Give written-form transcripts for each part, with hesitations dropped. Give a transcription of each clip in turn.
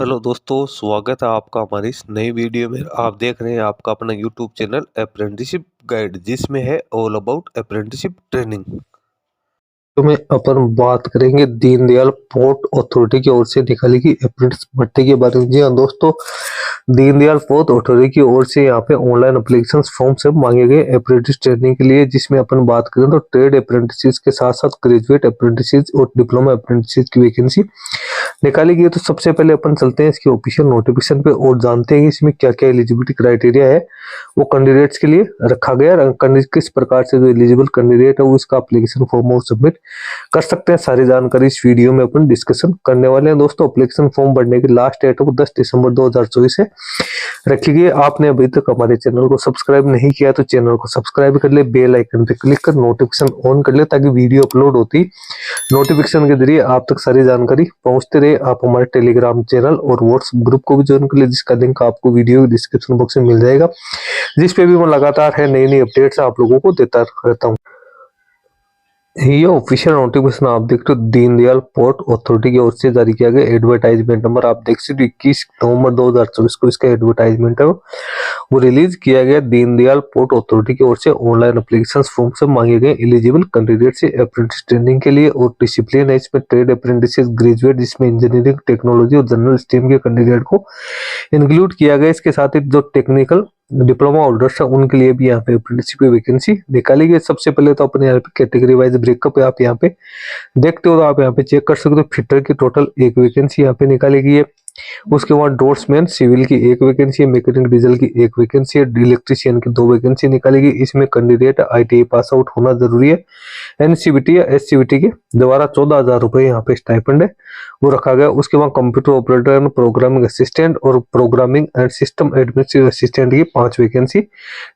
Hello दोस्तों, स्वागत है आपका हमारी इस नई वीडियो में। आप देख रहे हैं आपका अपना यूट्यूब चैनल अप्रेंटिसशिप गाइड, जिसमें है ऑल अबाउट अप्रेंटिसशिप ट्रेनिंग। तो में अपन बात करेंगे दीनदयाल पोर्ट अथॉरिटी की ओर से निकाली गई अप्रेंटिस भर्ती के बारे में। जी हाँ दोस्तों, दीनदयाल पोर्ट अथॉरिटी की ओर से यहाँ पे ऑनलाइन एप्लीकेशन फॉर्म से मांगे गए अप्रेंटिस ट्रेनिंग के लिए, जिसमें अपन बात करें तो ट्रेड अप्रेंटिस के साथ साथ ग्रेजुएट अप्रेंटिस और डिप्लोमा अप्रेंटिस की वैकेंसी निकाली गई है। तो सबसे पहले अपन चलते हैं इसकी ऑफिशियल नोटिफिकेशन पे और जानते हैं कि इसमें क्या क्या एलिजिबिलिटी क्राइटेरिया है वो कैंडिडेट्स के लिए रखा गया, किस प्रकार से जो एलिजिबल कैंडिडेट है वो इसका एप्लीकेशन फॉर्म और सबमिट कर सकते हैं। सारी जानकारी इस वीडियो में अपन डिस्कशन करने वाले हैं। दोस्तों, एप्लीकेशन फॉर्म भरने की लास्ट डेट है वो 10 दिसंबर 2024 है रखी गई। आपने अभी तक हमारे चैनल को सब्सक्राइब नहीं किया तो चैनल को सब्सक्राइब कर ले, बेल आइकन पे क्लिक कर नोटिफिकेशन ऑन कर ले, ताकि वीडियो अपलोड होती नोटिफिकेशन के जरिए आप तक सारी जानकारी पहुंचते रहे। आप हमारे टेलीग्राम चैनल और व्हाट्सएप ग्रुप को भी ज्वाइन कर ले, जिसका लिंक आपको वीडियो डिस्क्रिप्शन बॉक्स में मिल जाएगा, जिस पे भी मैं लगातार है नई नई अपडेट्स आप लोगों को देता रहता हूँ। ये ऑफिशियल नोटिफिकेशन आप देख रहे हो दीनदयाल पोर्ट अथॉरिटी की ओर से जारी किया गया एडवर्टाइजमेंट नंबर आप देख सकते हो 21 नवंबर 2024 को इसका एडवर्टाइजमेंट है वो रिलीज किया गया। दीनदयाल पोर्ट अथॉरिटी की ओर से ऑनलाइन एप्लीकेशन फॉर्म से मांगे गए एलिजिबल कैंडिडेट से अप्रेंटिस ट्रेनिंग के लिए, और डिसिप्लिन है इसमें ट्रेड अप्रेंटिस ग्रेजुएट, जिसमें इंजीनियरिंग टेक्नोलॉजी और जनरल स्ट्रीम के कैंडिडेट को इंक्लूड किया गया। इसके साथ ही जो टेक्निकल डिप्लोमा होल्डर्स है उनके लिए भी यहाँ पे अप्रेंटिसशिप की वैकेंसी निकाली गई। सबसे पहले तो अपने यहाँ पे कैटेगरी वाइज ब्रेकअप आप यहाँ पे देखते हो, तो आप यहाँ पे चेक कर सकते हो। फिटर की टोटल एक वैकेंसी यहाँ पे निकाली गई है। उसके बाद डोर्समैन सिविल की एक वैकेंसी है, मैकेनिक डीजल की एक वैकेंसी है, इलेक्ट्रीशियन की 2 वैकेंसी निकाली गई। इसमें कैंडिडेट आईटीआई पास आउट होना जरूरी है। एनसीबीटी या एससीबीटी के द्वारा 14,000 रुपए यहाँ पे स्टाइपेंड है वो रखा गया। उसके बाद कंप्यूटर ऑपरेटर, प्रोग्रामिंग असिस्टेंट और programming and system administrative assistant की 5 वैकेंसी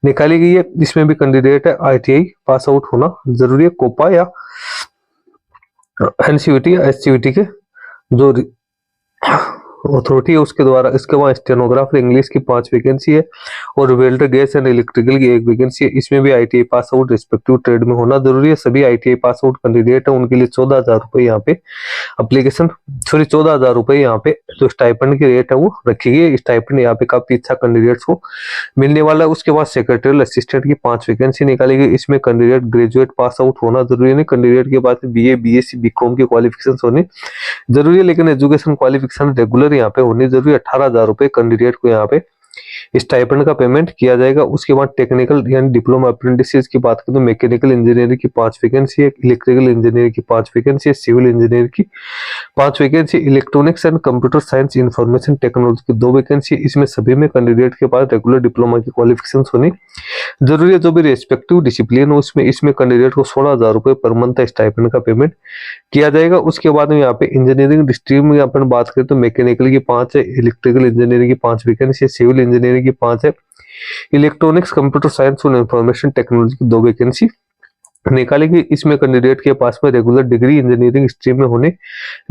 निकाली गई है। इसमें भी कैंडिडेट है आईटीआई पास आउट होना जरूरी है। कोपा या एनसीबीटी या एससीबीटी के जो अथॉरिटी है उसके द्वारा। इसके बाद स्टेनोग्राफर इंग्लिश की 5 वैकेंसी है, और वेल्डर गैस एंड इलेक्ट्रिकल की 1 वैकेंसी है। इसमें भी ITI pass out respective trade में होना जरूरी है। सभी आईटीआई पास आउट कैंडिडेट है उनके लिए 14,000 रुपए यहाँ पे 14,000 रुपए यहाँ पे जो स्टाइपेंड की रेट है वो रखी गई है। स्टाइपेंड यहाँ पे काफी अच्छा कैंडिडेट्स को मिलने वाला है। उसके बाद सेक्रेटरियल असिस्टेंट की 5 वैकेंसी निकाली गई। इसमें कैंडिडेट ग्रेजुएट पास आउट होना जरूरी है। कैंडिडेट के पास बीए, बीएससी, बीकॉम की क्वालिफिकेशन होनी जरूरी है, लेकिन एजुकेशन क्वालिफिकेशन रेगुलर यहाँ पे होनी जरूरी है। 18,000 रुपए कैंडिडेट को यहाँ पे स्टाइपेंड का पेमेंट किया जाएगा। उसके बाद टेक्निकल यानी डिप्लोमा अप्रेंटिस की बात करें तो मैकेनिकल इंजीनियरिंग की 5 वैकेंसी है, इलेक्ट्रिकल इंजीनियरिंग की 5 वैकेंसी है, सिविल इंजीनियरिंग की 5 vacancy, electronics and computer science information technology की 2 वैकेंसी। इसमें सभी में कैंडिडेट के पास रेगुलर डिप्लोमा की क्वालिफिकेशन होनी जरूरी है। जो भी रेस्पेक्टिव डिसिप्लिन हो उसमें इसमें कैंडिडेट को 16,000 रुपए पर मंथ स्टाइपेंड का पेमेंट किया जाएगा। उसके बाद में यहाँ पे इंजीनियरिंग स्ट्रीम में अपन बात करें तो मैकेनिकल की 5 है, इलेक्ट्रिकल इंजीनियरिंग की 5 वैकेंसी है, सिविल इंजीनियरिंग की 5 है, इलेक्ट्रॉनिक्स कंप्यूटर साइंस और इंफॉर्मेशन टेक्नोलॉजी की 2 वैकेंसी निकालेगी। इसमें कैंडिडेट के पास में रेगुलर डिग्री इंजीनियरिंग स्ट्रीम में होने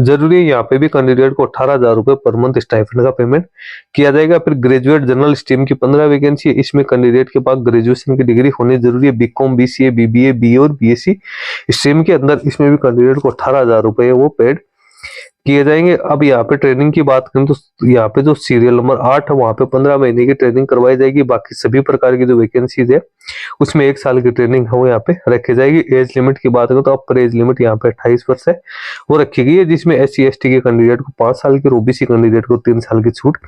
जरूरी है। यहाँ पे भी कैंडिडेट को 18,000 रुपए पर मंथ स्टाइपेंड का पेमेंट किया जाएगा। फिर ग्रेजुएट जनरल स्ट्रीम की 15 वैकेंसी है। इसमें कैंडिडेट के पास ग्रेजुएशन की डिग्री होनी जरूरी है। बीकॉम, बीसीए, बीबीए, बीए और बीएससी स्ट्रीम के अंदर इसमें भी कैंडिडेट को 18,000 रुपए वो पेड किए जाएंगे। अब यहाँ पे ट्रेनिंग की बात करें तो यहाँ पे जो सीरियल नंबर 8 है वहां पे 15 महीने की ट्रेनिंग करवाई जाएगी। बाकी सभी प्रकार की जो वैकेंसीज है उसमें 1 साल की ट्रेनिंग है वो यहाँ पे रखी जाएगी। एज लिमिट की बात करें तो अपर एज लिमिट यहाँ पे 28 वर्ष है वो रखी गई है, जिसमें SC ST के कैंडिडेट को 5 साल की और OBC कैंडिडेट को 3 साल की छूट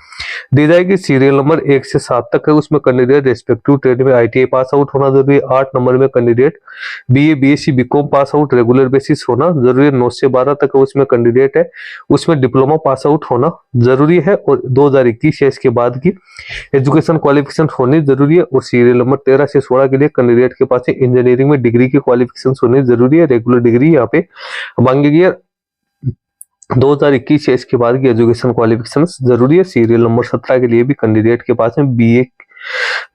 दी जाएगी। सीरियल नंबर 1 से 7 तक है, उसमें कैंडिडेट रेस्पेक्टिव ट्रेड में ITI पास आउट होना जरूरी है। 8 नंबर में candidate BA, BSc, BCom pass out regular basis होना जरूरी है। 9 से 12 तक उसमें कैंडिडेट है उसमें डिप्लोमा पास आउट होना जरूरी है, और 2021 या इसके बाद की एजुकेशन क्वालिफिकेशन होनी जरूरी है। और सीरियल नंबर 13 से 16 के लिए कैंडिडेट के पास इंजीनियरिंग में डिग्री की क्वालिफिकेशन होनी जरूरी है। रेगुलर डिग्री यहाँ पे मांगी गई है। 2021 या इसके बाद की एजुकेशन क्वालिफिकेशन जरूरी है। सीरियल नंबर 17 के लिए भी कैंडिडेट के पास में BA,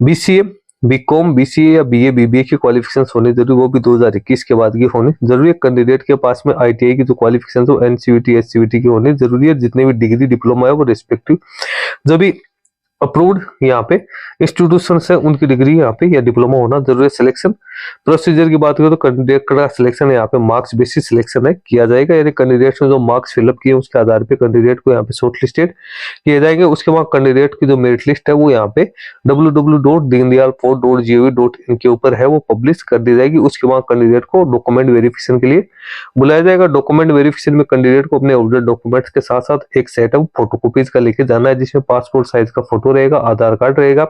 BCA, बीकॉम, BCA या BA, BBA की क्वालिफिकेशन होनी जरूरी, वो भी 2021 के बाद की होनी जरूरी है। कैंडिडेट के पास में ITI की जो क्वालिफिकेशन हो NCVT, SCVT की होनी जरूरी है। जितने भी डिग्री डिप्लोमा है वो रेस्पेक्टिव जो भी अप्रूव्ड यहाँ पे इंस्टीट्यूशन है, उनकी डिग्री यहाँ पे या डिप्लोमा होना जरूरी है। सिलेक्शन प्रोसीजर की बात करें तो कैंडिडेट का सिलेक्शन यहाँ पे मार्क्स बेसिस सिलेक्शन है किया जाएगा, यानी कैंडिडेट ने जो मार्क्स फिलअप किए उसके आधार पे कैंडिडेट को यहाँ पे शॉर्ट लिस्टेड किए जाएंगे। उसके बाद कैंडिडेट की जो मेरिट लिस्ट है वो यहाँ पे www.deendayalport.gov.in के ऊपर है, वो पब्लिश कर दी जाएगी। उसके बाद कैंडिडेट को डॉक्यूमेंट वेरिफिकेशन के लिए बुलाया जाएगा। डॉक्यूमेंट वेरिफिकेशन में कैंडिडेट को अपने ओरिजिनल डॉक्यूमेंट्स के साथ साथ एक सेट ऑफ फोटोकॉपीज का लेके जाना है, जिसमें पासपोर्ट साइज का फोटो रहेगा, आधार कार्ड रहेगा,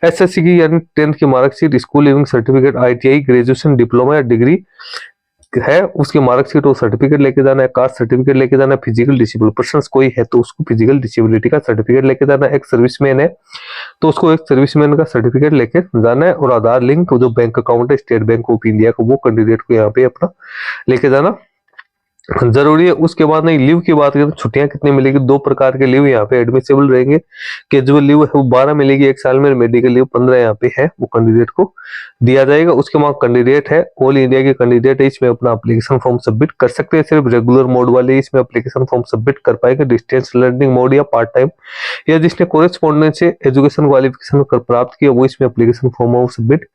एसएससी की यानी 10th की marksheet, school leaving certificate, ITI, graduation, diploma या डिग्री है उसकी मार्कशीट और सर्टिफिकेट लेके जाना है, कास्ट सर्टिफिकेट लेके जाना है, फिजिकल डिसेबल पर्सन कोई है तो उसको फिजिकल डिसेबिलिटी का सर्टिफिकेट लेके जाना है, एक सर्विसमैन है तो उसको एक सर्विसमैन का सर्टिफिकेट लेके जाना है, और आधार लिंक जो बैंक अकाउंट है स्टेट बैंक ऑफ इंडिया का वो कैंडिडेट को यहाँ पे अपना लेके जाना जरूरी है। उसके बाद नहीं लीव की बात करें तो छुट्टियां कितनी मिलेगी, 2 प्रकार के लीव यहाँ पे एडमिसेबल रहेंगे। कैजुअल लीव है वो 12 मिलेगी एक साल में, मेडिकल लीव 15 यहाँ पे है वो कैंडिडेट को दिया जाएगा। उसके बाद कैंडिडेट है ऑल इंडिया के कैंडिडेट है, इसमें अपना एप्लीकेशन फॉर्म सबमिट कर सकते हैं। सिर्फ रेगुलर मोड वाले इसमें एप्लीकेशन फॉर्म सबमिट कर पाएंगे, डिस्टेंस लर्निंग मोड या पार्ट टाइम या जिसने कोरेस्पॉन्डेंस से एजुकेशन क्वालिफिकेशन प्राप्त किया वो इसमें एप्लीकेशन फॉर्म सबमिट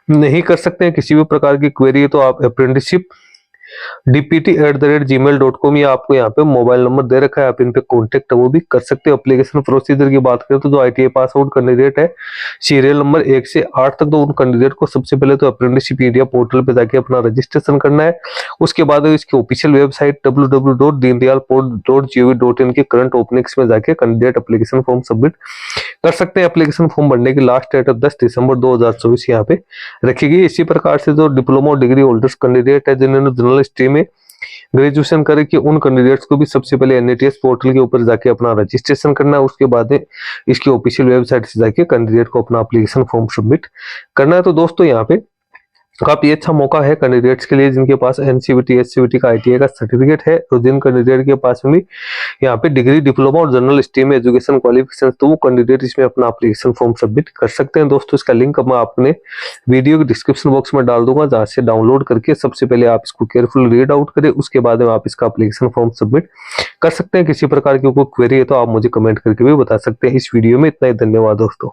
नहीं कर सकते हैं। किसी भी प्रकार की क्वेरी है तो आप अप्रेंटिसशिप dpt@gmail.com या आपको यहाँ पे मोबाइल नंबर दे रखा है, आप इन पे कॉन्टेक्ट वो भी कर सकते हो। एप्लीकेशन प्रोसीजर की बात करें तो जो आईटीआई पास आउट कैंडिडेट है सीरियल नंबर 1 से 8 तक, तो उन कैंडिडेट को सबसे पहले तो अप्रेंटिसशिप इंडिया पोर्टल पे जाके अपना रजिस्ट्रेशन करना है। उसके बाद इसकी ऑफिशियल वेबसाइट www.deendayalport.gov.in की करंट ओपनिंग्स में जाके कैंडिडेट एप्लीकेशन फॉर्म सबमिट कर सकते हैं। एप्लीकेशन फॉर्म भरने की लास्ट डेट 10 दिसंबर 2024 यहाँ पे रखी गई। इसी प्रकार से जो डिप्लोमा और डिग्री होल्डर्स कैंडिडेट है जिन्होंने जनरल स्ट्रीम में ग्रेजुएशन करे कि उन कैंडिडेट्स को भी सबसे पहले एनएटीएस पोर्टल के ऊपर जाके अपना रजिस्ट्रेशन करना है। उसके बाद इसकी ऑफिशियल वेबसाइट से जाके कैंडिडेट को अपना एप्लीकेशन फॉर्म सबमिट करना है। तो दोस्तों यहाँ पे काफी अच्छा मौका है कैंडिडेट्स के लिए जिनके पास एनसीवीटी एससीवीटी का आईटीआई का सर्टिफिकेट है, तो जिन कैंडिडेट के पास में भी यहाँ पे डिग्री डिप्लोमा और जनरल स्ट्रीम में एजुकेशन क्वालिफिकेशन तो वो कैंडिडेट इसमें अपना एप्लीकेशन फॉर्म सबमिट कर सकते हैं। दोस्तों इसका लिंक मैं आपने वीडियो के डिस्क्रिप्शन बॉक्स में डाल दूंगा, जहां से डाउनलोड करके सबसे पहले आप इसको केयरफुल रीड आउट करें, उसके बाद में आप इसका एप्लीकेशन फॉर्म सबमिट कर सकते हैं। किसी प्रकार की कोई क्वेरी है तो आप मुझे कमेंट करके भी बता सकते हैं। इस वीडियो में इतना ही, धन्यवाद दोस्तों।